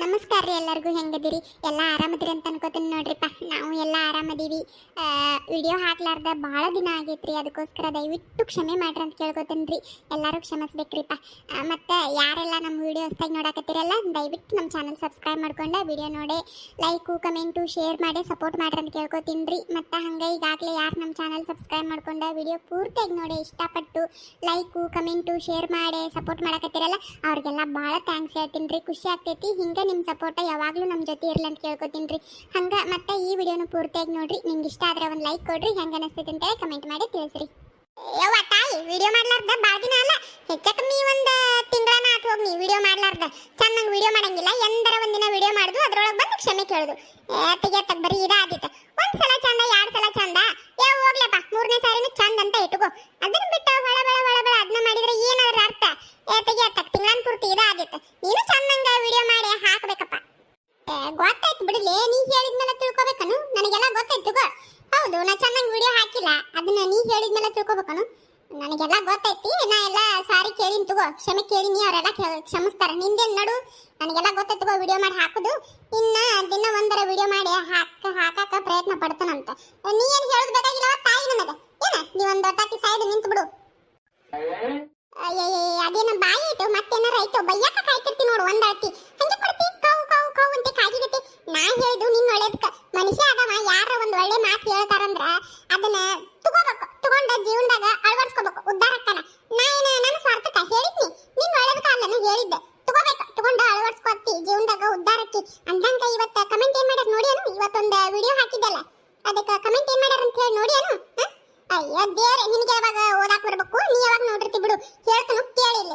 ನಮಸ್ಕಾರ ರೀ ಎಲ್ಲರಿಗೂ. ಹೆಂಗದಿರಿ? ಎಲ್ಲ ಆರಾಮದಿರಿ ಅಂತ ಅನ್ಕೋತೀನಿ ನೋಡ್ರಿಪ್ಪ. ನಾವು ಎಲ್ಲ ಆರಾಮದೀವಿ. ವಿಡಿಯೋ ಹಾಕ್ಲಾರ್ದ ಭಾಳ ದಿನ ಆಗೈತ್ರಿ, ಅದಕ್ಕೋಸ್ಕರ ದಯವಿಟ್ಟು ಕ್ಷಮೆ ಮಾಡ್ರಿ ಅಂತ ಕೇಳ್ಕೊತೀನಿ ರೀ. ಎಲ್ಲರೂ ಕ್ಷಮಿಸ್ಬೇಕ್ರಿಪ್ಪ. ಮತ್ತು ಯಾರೆಲ್ಲ ನಮ್ಮ ವಿಡಿಯೋ ಹೊಸ್ದಾಗಿ ನೋಡಕತ್ತೀರಲ್ಲ, ದಯವಿಟ್ಟು ನಮ್ಮ ಚಾನಲ್ ಸಬ್ಸ್ಕ್ರೈಬ್ ಮಾಡ್ಕೊಂಡು ವಿಡಿಯೋ ನೋಡಿ ಲೈಕು ಕಮೆಂಟು ಶೇರ್ ಮಾಡಿ ಸಪೋರ್ಟ್ ಮಾಡ್ರಿ ಅಂತ ಕೇಳ್ಕೊತೀನಿ ರೀ. ಮತ್ತು ಹಂಗೆ ಈಗಾಗಲೇ ಯಾರು ನಮ್ಮ ಚಾನಲ್ ಸಬ್ಸ್ಕ್ರೈಬ್ ಮಾಡ್ಕೊಂಡು ವಿಡಿಯೋ ಪೂರ್ತಿಯಾಗಿ ನೋಡಿ ಇಷ್ಟಪಟ್ಟು ಲೈಕು ಕಮೆಂಟು ಶೇರ್ ಮಾಡಿ ಸಪೋರ್ಟ್ ಮಾಡಕತ್ತೀರಲ್ಲ, ಅವ್ರಿಗೆಲ್ಲ ಭಾಳ ಥ್ಯಾಂಕ್ಸ್ ಹೇಳ್ತೀನಿ ರೀ. ಖುಷಿ ಆಗ್ತೈತಿ. ಹಿಂಗೆ ನಿಮ್ಮ ಸಪೋರ್ಟ್ ಯಾವಾಗಲೂ ನಮ್ಮ ಜೊತೆ ಇರಲಿ ಅಂತ ಕೇಳ್ಕೊತೀನಿ ರೀ. ಹಂಗೆ ಮತ್ತೆ ಈ ವಿಡಿಯೋನ ಪೂರ್ತಿಯಾಗಿ ನೋಡ್ರಿ. ನಿಮ್ಗೆ ಇಷ್ಟ ಆದರೆ ಒಂದು ಲೈಕ್ ಕೊಡ್ರಿ. ಹೆಂಗೆ ಅನಿಸ್ತೈತೆ ಅಂತೇಳಿ ಕಮೆಂಟ್ ಮಾಡಿ ತಿಳಿಸ್ರಿ. ಯವ್ವ ತಾಯಿ, ವಿಡಿಯೋ ಮಾಡ್ಲಾರ್ದ ಭಾಳ ದಿನ ಅಲ್ಲ, ಹೆಚ್ಚ ಕಮ್ಮಿ ಒಂದು ತಿಂಗಳನ್ನ ಆತು ಹೋಗಿ ನೀ ವಿಡಿಯೋ ಮಾಡ್ಲಾರ್ದ. ಚೆನ್ನಾಗಿ ವಿಡಿಯೋ ಮಾಡಂಗಿಲ್ಲ, ಎಂದರ ಒಂದಿನ ವಿಡಿಯೋ ಮಾಡುದು, ಅದ್ರೊಳಗೆ ಬಂದು ಕ್ಷಮೆ ಕೇಳುದು. ತೆಗಿಯತ್ತಕ್ಕೆ ಬರೀ ಇದಾದಿತ್ತು. ಒಂದು ಸಲ ಚಂದ, ಎರಡು ಸಲ ಚಂದ, ಹೋಗ್ಲಪ್ಪ ಮೂರನೇ ಸಾರಿನೂ ಚಂದ ಅಂತ ಇಟ್ಕೋ. ಅದನ್ನ ಬಿಟ್ಟು ಹೊಳ ಅದನ್ನ ಮಾಡಿದ್ರೆ ಏನಾದ್ರ ಅರ್ಥ? ತೆಗಿಯತ್ತಕ್ಕೆ ತಿಂಗಳನ್ನ ಪೂರ್ತಿ ಇದಾದಿತ್ತು. ನೀನು ಚಂದಂಗ ವಿಡಿಯೋ ಮಾಡಿ ಹಾಕ್ಬೇಕಪ್ಪ. ಗೊತ್ತಾಯ್ತು ಬಿಡಲಿ, ನೀ ಹೇಳಿದ್ಮೇಲೆ ತಿಳ್ಕೊಬೇಕನು? ನನಗೆಲ್ಲ ಗೊತ್ತಾಯ್ತು. ಹೌದು, ನಾ ಚೆನ್ನಾಗಿ ವಿಡಿಯೋ ಹಾಕಿಲ್ಲ, ಅದನ್ನ ನೀ ಹೇಳಿದ್ಮೇಲೆ ತಿಳ್ಕೊಬೇಕನು? ನನಗೆಲ್ಲ ಗೊತ್ತೈತಿ. ನಾ ಎಲ್ಲ ಸಾರಿ ಕೇಳಿನ ತಗೋ, ಕ್ಷಮೆ ಕೇಳಿನಿ, ಅವರೆಲ್ಲ ಕ್ಷಮಿಸ್ತಾರೆ. ನಿಂದೇನು ನಡು, ನನಗೆಲ್ಲ ಗೊತ್ತೈತಿ ತಗೋ ವಿಡಿಯೋ ಮಾಡಿ ಹಾಕುದು. ಇನ್ನ ದಿನ ಒಂದರ ವಿಡಿಯೋ ಮಾಡಿ ಹಾಕಾಕ ಪ್ರಯತ್ನ ಪಡ್ತಾನಂತ. ನೀ ಏನು ಹೇಳೋದು ಬೇಕಾಗಿಲ್ಲವ ತಾಯಿ ನನಗೆ. ಏನ ನೀ ಒಂದು ಒಟ್ಟಾಕಿ ಸೈಡ್ ನಿಂತು ಬಿಡು. ಅದೇನ ಬಾಯಿ ಆಯ್ತು, ಮತ್ತೇನಾರ ಆಯ್ತು, ಬಯ್ಯಾಕ ಕಾಯ್ತಿರ್ತಿ ನೋಡು. ಒಂದಳತಿ ಹಂಗೆ ಕೊಡ್ತಿ, ಕಾವು ಕಾವು ಕಾವು ಅಂತ ಕಾಗಿಗತಿ. ನಾ ಹೇಳಿದ್ದು ನಿನ್ನ ಒಳ್ಳೇದಕ್ಕ. ಮನುಷ್ಯ ಅದವ ಯಾರ ಒಂದು ಒಳ್ಳೆ ಮಾತು ಹೇಳ್ತಾರಂದ್ರ ಅದನ್ನ ತಗೋಬೇಕು, ತಗೊಂಡ ಜೀವನದಾಗ ಅಳವಡಿಸ್ಕೋಬೇಕು, ಉದ್ಧಾರಕ್ಕನ. ನನ್ನ ಸ್ವಾರ್ಥಕ್ಕ ಹೇಳಿದ್ನಿ, ನಿನ್ನ ಒಳ್ಳೇದಕ್ಕ ಅಲ್ಲನು ಹೇಳಿದ್ದೆ. ತಗೋಬೇಕು, ತಗೊಂಡು ಅಳವಡಿಸ್ಕೊತಿ ಜೀವನದಾಗ ಉದ್ಧಾರಕ್ಕಿ. ಅಂದಂಗ ಇವತ್ತ ಕಮೆಂಟ್ ಏನ್ ಮಾಡ್ಯಾರ ನೋಡಿ ಅನು? ಇವತ್ತೊಂದು ವಿಡಿಯೋ ಹಾಕಿದ್ದಲ್ಲ, ಅದಕ್ಕೆ ಕಮೆಂಟ್ ಏನ್ ಮಾಡ್ಯಾರ ಅಂತ ಹೇಳಿ ನೋಡಿ ಅನು? ಅಯ್ಯೋ ದೇವ್ರೆ, ನಿನಗೆ ಯಾವಾಗ ಓದಾಕ್ ಬರ್ಬೇಕು? ನೀ ಯಾವಾಗ ನೋಡಿರ್ತಿ ಬಿಡು, ಹೇಳ್ತಾನು ಕೇಳಿಲ್ಲ.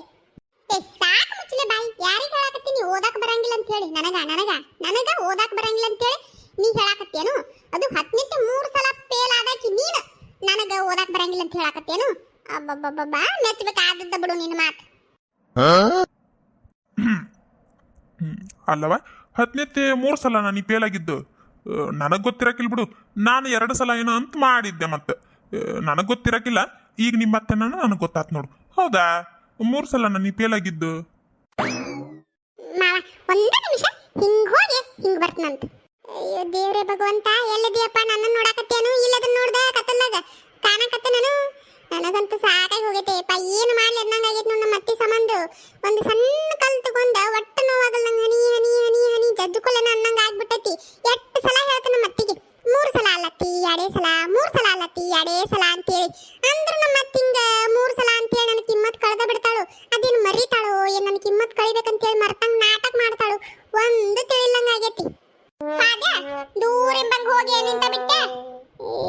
ಸಾಕು ಮುಚ್ಚಲೆ ಬಾಯಿ. ಯಾರಿಗೆ ಹೇಳಾಕತ್ತೀನಿ ಓದಾಕ್ ಬರಂಗಿಲ್ಲ ಅಂತ ಹೇಳಿ? ನನಗ ಓದಾಕ್ ಬರಂಗಿಲ್ಲ ಅಂತ ಹೇಳಿ ನೀ ಹೇಳಾಕತ್ತೇನು? ಅದು 10ನೇ 3 ಸಲ ಫೇಲ್ ಆದಾಕಿ ನೀನು ನನಗ ಓದಾಕ್ ಬರಂಗಿಲ್ಲ ಅಂತ ಹೇಳಾಕತ್ತೇನು? ಅಬ್ಬಬ್ಬಬ್ಬಾ, ಮೆಚ್ಚಬೇಕಾದದ್ದ ಬಿಡು ನಿನ್ನ ಮಾತು. ಅಲ್ಲವ 10ನೇ 3 ಸಲ ನಾನು ಫೇಲ್ ಆಗಿದ್ದು ನನಗೆ ಗೊತ್ತಿರಕಿಲ್ಲ ಬಿಡು. ನಾನು 2 ಸಲ ಏನೋ ಅಂತ ಮಾಡಿದ್ದೆ, ಮತ್ತೆ ನನಗೆ ಗೊತ್ತಿರಕಿಲ್ಲ. ಈಗ ನಿಮ್ಮ ಮತ್ತೆ ನನಗೆ ಗೊತ್ತಾತ್ ನೋಡು. ಹೌದಾ, 3 ಸಲ ನಾನು ಫೇಲ್ ಆಗಿದ್ದು. ಮಾವ ಒಂದೇ ನಿಮಿಷ ಹಿಂಗ್ ಹೋಗಿ ಹಿಂಗ್ ಬರ್ತನಂತ. ಅಯ್ಯೋ ದೇವ್ರೆ ಭಗವಂತ, ಎಲ್ಲಿದೀಯಪ್ಪ? ನನ್ನ ನೋಡಾಕತ್ತೇನು? ಇಲ್ಲದನ್ನ ನೋಡ್ದ ಕತ್ತಲ್ದಾಗ ಕಾಣಕತ್ತೆ ನಾನು. ನನಗಂತೂ ಸಾಕಾಗಿ ಹೋಗೈತೆಪ್ಪ. ಏನು ಮಾಡ್ಲಿ ಅನ್ನಂಗಾಗೈತೆ ನೋಡಿ. ನಮ್ಮ ಅತ್ತಿ ಸಂಬಂಧ ಒಂದು ಸಣ್ಣ ಕಲ್ ತಗೊಂಡ ಒಟ್ಟು ನೋವಾಗಲ್ಲ ನಂಗೆ. ಹನಿ ಹನಿ ಹನಿ ಹನಿ ಜಜ್ಜುಕೊಳ್ಳನ ಅನ್ನಂಗ ಆಗ್ಬಿಟ್ಟೈತಿ. 8 ಸಲ ಹೇಳ್ತ ನಮ್ಮ ಅತ್ತಿಗೆ, 3 ಸಲ ಅಲ್ಲತ್ತಿ 2 ಸಲ, 3 ಸಲ ಅಲ್ಲತ್ತಿ 2 ಸಲ ಅಂತೇಳಿ. ಅಂದ್ರ ನಮ್ಮ ಅತ್ತಿಂಗ 3 ಸಲ ಅಂತೇಳಿ ನನ್ನ ಕಿಮ್ಮತ್ ಕಳೆದ ಬಿಡ್ತಾಳು. ಅದೇನು ಮರಿತಾಳು ಏನ್? ನನ್ನ ಕಿಮ್ಮತ್ ಕಳಿಬೇಕಂತೇಳಿ ಮರ್ತಂಗ್ ನಾಟಕ ಮಾಡ್ತಾಳು. ಒಂದು ತಿಳಿಲ್ಲಂಗ ಆಗೈತಿ. ದೂರಿಂಬಂಗ್ ಹೋಗಿ ನಿಂತ ಬಿಟ್ಟೆ.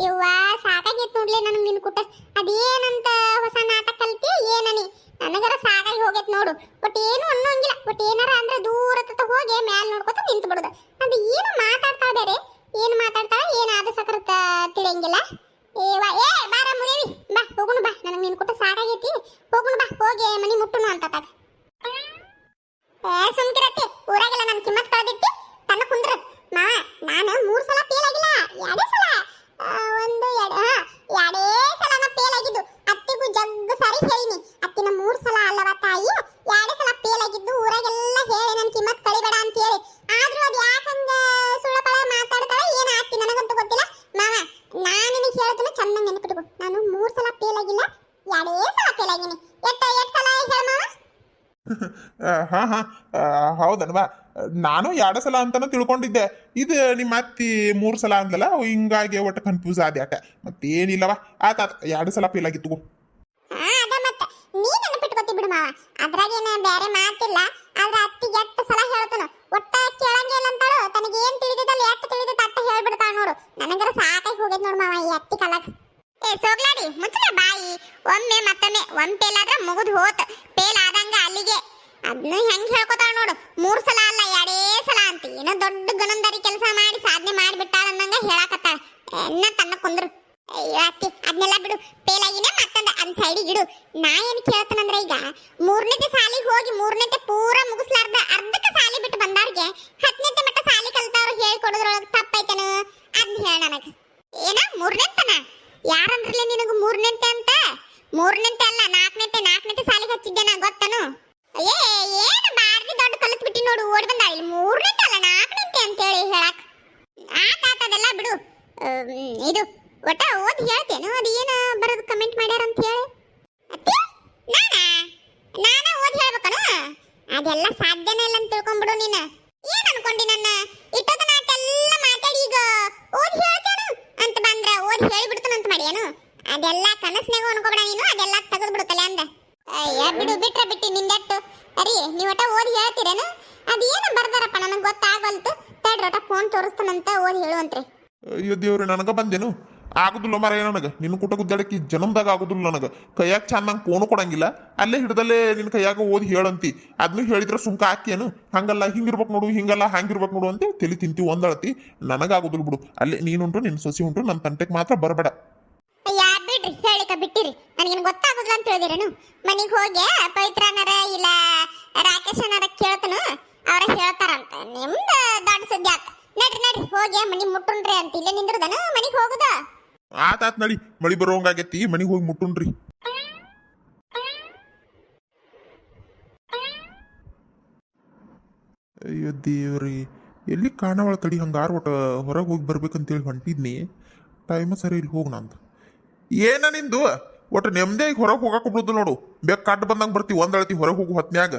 ಇವ್ವ ಸಾಕಾಗೈತಿ ನೋಡ್ಲಿ ನನಗೆ ನಿನ್ ಕುಟ್ಟ. ಅದೇನಂತ ಹೊಸ ನಾಟಕ ಕಲ್ತಿ ಏನನಿ? ನನಗರ ಸಾಕಾಗಿ ಹೋಗೈತಿ ನೋಡು. ಬಟ್ ಏನು ಅನ್ನೋಂಗಿಲ್ಲ. ಬಟ್ ಏನಾರ ಅಂದ್ರೆ ದೂರ ಹೋಗಿ ಮ್ಯಾಲ್ ನೋಡ್ಕೊತ ನಿಂತು ಬಿಡುದ. ಅದು ಏನು ಮಾತಾಡ್ತಾಳ ಬೇರೆ, ಏನು ಮಾತಾಡ್ತಾಳ ಏನಾದ ಸಕರಕ್ಕ ತಿಳಿಯಂಗಿಲ್ಲ. ಏ ಬಾರ ಮುರಿವಿ ಬಾ, ಹೋಗುಣ ಬಾ. ನನಗೆ ನಿನ್ ಕುಟ್ಟ ಸಾಕಾಗೈತಿ, ಹೋಗುಣ ಬಾ, ಹೋಗಿ ಮನಿ ಮುಟ್ಟುನು ಅಂತ ಸುಮ್ಕಿರತ್ತೆ. ಊರಾಗೆಲ್ಲ ನನ್ನ ಕಿಮ್ಮತ್ ಕಳೆದಿಟ್ಟಿ ತನ್ನ ಕುಂದ್ರ. ಮಾವ, ನಾನು 3 ಸಲ ಫೇಲ್ ಆಗಿಲ್ಲ, 2 ಸಲ, ಎರಡೇ ಸಲ ನಾ ಫೇಲ್ ಆಗಿದ್ದು. ಅತ್ತಿಗೂ ಜಗ್ಗ ಸಾರಿ ಹೇಳಿನಿ, ಅತ್ತಿನ 3 ಸಲ ಅಲ್ಲವ ತಾಯಿ, 2 ಸಲ ಫೇಲ್ ಆಗಿದ್ದು. ಊರಾಗೆಲ್ಲ ಹೇಳಿ ನನ್ನ ಕಿಮ್ಮತ್ ಕಳಿಬೇಡ ಅಂತ ಹೇಳಿ. ಆದ್ರೂ ಅದು ಯಾಕಂಗ ಸುಳ್ಳಪಳ ಮಾತಾಡ್ತಾಳ ಏನ ಆಗ್ತಿ ನನಗಂತೂ ಗೊತ್ತಿಲ್ಲ. ಮಾವ, ನಾನು ನಿನಗೆ ಹೇಳೋದನ್ನ ಚಂದಂಗ ನೆನಪಿಟ್ಕೊ. ನಾನು 3 ಸಲ ಫೇಲ್ ಆಗಿಲ್ಲ, 2 ಸಲ ಫೇಲ್ ಆಗಿನಿ. ಎಷ್ಟು ಸಲ ಹೇಳ ಮಾವ? ಹಾ ಹಾ, ಹೌದನ್ವಾ. ನಾನು 2 ಸಲ ಅಂತಾನು ತಿಳ್ಕೊಂಡಿದ್ದೆ. ಇದು ನಿಮ್ಮ ಅತ್ತಿ 3 ಸಲ ಅಂದಲ್ಲ, ಹಿಂಗಾಗಿ ಒಟ್ಟು ಕನ್ಫ್ಯೂಸ್ ಆದ ಯಾಕೆ. ಮತ್ತೇನಿಲ್ಲವ, ಆತ 2 ಸಲ ಫೇಲ್ ಆಗಿತ್ತು. ಅದ ಮತ್ತೆ ನೀ ನೆನಪಿಟ್ಕೊತಿ ಬಿಡು ಮಾವ, ಅದ್ರಾಗೇನ ಬೇರೆ ಮಾತಿಲ್ಲ. ಆದ್ರೆ ಅತ್ತಿಗೆ 8 ಸಲ ಹೇಳ್ತಾನ, ಒಟ್ಟ ಕೇಳಂಗಿಲ್ಲ ಅಂತಾಳು. ತನಗೆ ಏನ್ ತಿಳಿದಿದ್ದಲ್ಲ, ಎಷ್ಟು ತಿಳಿದಿದ್ದ ಅಟ್ಟ ಹೇಳ್ಬಿಡ್ತಾಳ ನೋಡು. ನನಗರ ಸಾಕಾಗಿ ಹೋಗೈತ್ ನೋಡು ಮಾವ ಈ ಅತ್ತಿ ಕಾಲಾಗ. ಸೋಗ್ಲಾಡಿ ಮುಚ್ಚಲೆ ಬಾಯಿ. ಒಮ್ಮೆ ಮತ್ತೊಮ್ಮೆ ಫೇಲ್ ಆದ್ರೆ ಮುಗಿದು ಹೋತ್. ಫೇಲ್ ಆದಂಗ ಅಲ್ಲಿಗೆ. ಅದನ್ನ ಹೆಂಗ್ ಹೇಳ್ಕೊತಾಳ ನೋಡು. 3 ಸಲ ಅಲ್ಲ 2 ಸಲ ಅಂತ. ಏನೋ ದೊಡ್ಡ ಗಣಂದಾರಿ ಕೆಲಸ ಮಾಡಿ ಸಾಧನೆ ಮಾಡಿಬಿಟ್ಟಾಳ ಅನ್ನಂಗ ಹೇಳಾಕತ್ತಾಳ. ಎನ್ನ ತನ್ನ ಕುಂದ್ರು. ಅಯ್ಯೋ ಅತ್ತಿ, ಅದನ್ನೆಲ್ಲ ಬಿಡು. ಫೇಲ್ ಆಗಿನೇ ಮತ್ತೊಂದು ಅದ್ ಸೈಡಿಗೆ ಇಡು. ನಾ ಏನು ಕೇಳ್ತಾನಂದ್ರೆ, ಈಗ 3ನೇ ಸಾಲಿಗೆ ಹೋಗಿ 3ನೇ ಪೂರ ಮುಗಿಸ್ಲಾರ್ದ ಅರ್ಧಕ್ಕೆ ಸಾಲಿ ಬಿಟ್ಟು ಬಂದವ್ರಿಗೆ 10ನೇ ಮಟ್ಟ ಸಾಲಿ ಕಲ್ತವ್ರು ಹೇಳ್ಕೊಡೋದ್ರೊಳಗೆ ತಪ್ಪೈತನ ಅದ್ನ ಹೇಳ ನನಗೆ. ಏನ 3ನೇ ತನ? ಯಾರಂದ್ರಲ್ಲ ನಿನಗೆ 3ನೇ ಅಂತ? 3ನೇ ಅಲ್ಲ, 4ನೇ ಸಾಲಿಗೆ ಹಚ್ಚಿದ್ದೆ ನಾ, ಗೊತ್ತನು? ಏನು ಬಾರ್ದಿ ದೊಡ್ಡ ಕಲಿತ್ ಬಿಟ್ಟಿ ನೋಡು. ಓಡಿ ಬಂದ ಇಲ್ಲಿ 3ನೇ ಅಲ್ಲ 4ನೇ ಅಂತೇಳಿ ಹೇಳಕ್ ಆತಾತದೆಲ್ಲ ಬಿಡು. ಇದು ಒಟ್ಟ ಓದಿ ಹೇಳ್ತೇನು ಅದು ಏನು ಬರೋದು ಕಮೆಂಟ್ ಮಾಡ್ಯಾರ ಅಂತ ಹೇಳಿ ಅತ್ತಿ ನಾನ ಓದಿ ಹೇಳ್ಬೇಕನು ಅದೆಲ್ಲ ಸಾಧ್ಯನೇ ಇಲ್ಲ ಅಂತ ತಿಳ್ಕೊಂಡ್ಬಿಡು ನೀನು. ಏನ್ ಅನ್ಕೊಂಡಿ ನನ್ನ ಇಟ್ಟದ ನಾಟೆಲ್ಲ ಮಾತಾಡಿ ಈಗ ಓದಿ ಹೇಳ್ತೇನು ಅಂತ ಬಂದ್ರ ಓದಿ ಹೇಳಿಬಿಡ್ತಾನಂತ ಮಾಡ್ಯಾನು. ಅದೆಲ್ಲ ಕನಸ್ನಾಗ ಅನ್ಕೋಬೇಡ ನೀನು, ಅದೆಲ್ಲ ತೆಗೆದು ಬಿಡುತ್ತಲ್ಲ ಅಂದ. ಅಯ್ಯ ಬಿಡು ಬಿಟ್ಟಿ ನಿಂದೆಟ್ಟು ಅರಿ ನೀವು ಒಟ್ಟ ಓದಿ ಹೇಳ್ತೀರೇನು ಅದು ಏನು ಬರ್ದಾರಪ್ಪ ನನಗೆ ಗೊತ್ತಾಗಲ್ತು. ತಡ್ರಿ ಒಟ್ಟ ಫೋನ್ ತೋರಿಸ್ತಾನಂತ ಓದಿ ಹೇಳುವಂತ್ರಿ. ಅಯ್ಯೋ ದೇವ್ರಿ ನನಗೆ ಬಂದೇನು ಆಗುದಿಲ್ಲ ಮರ ನನಗೆ ನಿನ್ನ ಕುಟ ಗುದ್ದಾಡಕ್ಕೆ ಜನ್ಮದಾಗ ಆಗುದಿಲ್ಲ ನನಗೆ. ಕೈಯಾಗ ಚಂದಂಗೆ ಫೋನು ಕೊಡಂಗಿಲ್ಲ, ಅಲ್ಲೇ ಹಿಡ್ದಲ್ಲೇ ನಿನ್ನ ಕೈಯಾಗ ಓದಿ ಹೇಳಂತಿ. ಅದನ್ನು ಹೇಳಿದ್ರೆ ಸುಮ್ಕ ಹಾಕೇನು ಹಂಗಲ್ಲ ಹಿಂಗಿರ್ಬೇಕು ನೋಡು ಹಿಂಗಲ್ಲ ಹಂಗಿರ್ಬೇಕು ನೋಡು ಅಂತ ತಲೆ ತಿಂತೀವಿ ಒಂದಳತಿ. ನನಗಾಗುದಿಲ್ಲ ಬಿಡು. ಅಲ್ಲೇ ನೀನುಂಟು ನಿನ್ನ ಸೊಸಿ ಉಂಟು, ನನ್ನ ತಂಟೆಗೆ ಮಾತ್ರ ಬರಬೇಡ. ಅಯ್ಯ ಬಿಡ್ರಿ ಹೇಳಿಕ ಬಿಟ್ಟಿರಿ, ನನಗೇನು ಗೊತ್ತಾಗುದಿಲ್ಲ ಅಂತ ಹೇಳಿದಿರೇನು. ಮನೆಗೆ ಹೋಗಿ ಪವಿತ್ರನರ ಇಲ್ಲ ರಾಕೇಶನರ ಕೇಳ್ತನು, ಅವ್ರ ಹೇಳ್ತಾರಂತ. ನಿಮ್ದು ದೊಡ್ಡ ಸುದ್ದಿ ಆತ. ನಡ್ರಿ ಹೋಗಿ ಮನೆ ಮುಟ್ಟುನ್ರಿ ಅಂತ ಇಲ್ಲೇ ನಿಂದ್ರದನ ಮನೆಗೆ ಹೋಗುದ. ಆತಾತ್ ನಡಿ, ಮಳಿ ಬರೋಂಗಾಗೈತಿ, ಮನೆಗೆ ಹೋಗಿ ಮುಟ್ಟುನ್ರಿ. ಅಯ್ಯೋ ದೇವ್ರಿ ಎಲ್ಲಿ ಕಾಣವಳ ತಡಿ ಹಂಗಾರ ಒಟ್ಟು ಹೊರಗೆ ಹೋಗಿ ಬರ್ಬೇಕಂತೇಳಿ ಹೊಂಟಿದ್ನಿ. ಟೈಮ ಸರಿ ಇಲ್ಲಿ ಹೋಗಿ ನಂದು ಏನ ನಿಂದು ಒಟ್ಟು ನೆಮ್ಮದಿಯಾಗಿ ಹೊರಗೆ ಹೋಗಕ್ಕೆ ಬಿಡುದು ನೋಡು. ಬೇಕು ಕಡ್ಡು ಬಂದಂಗೆ ಬರ್ತೀವಿ ಒಂದಳತಿ ಹೊರಗೆ ಹೋಗು ಹೊತ್ನ್ಯಾಗ.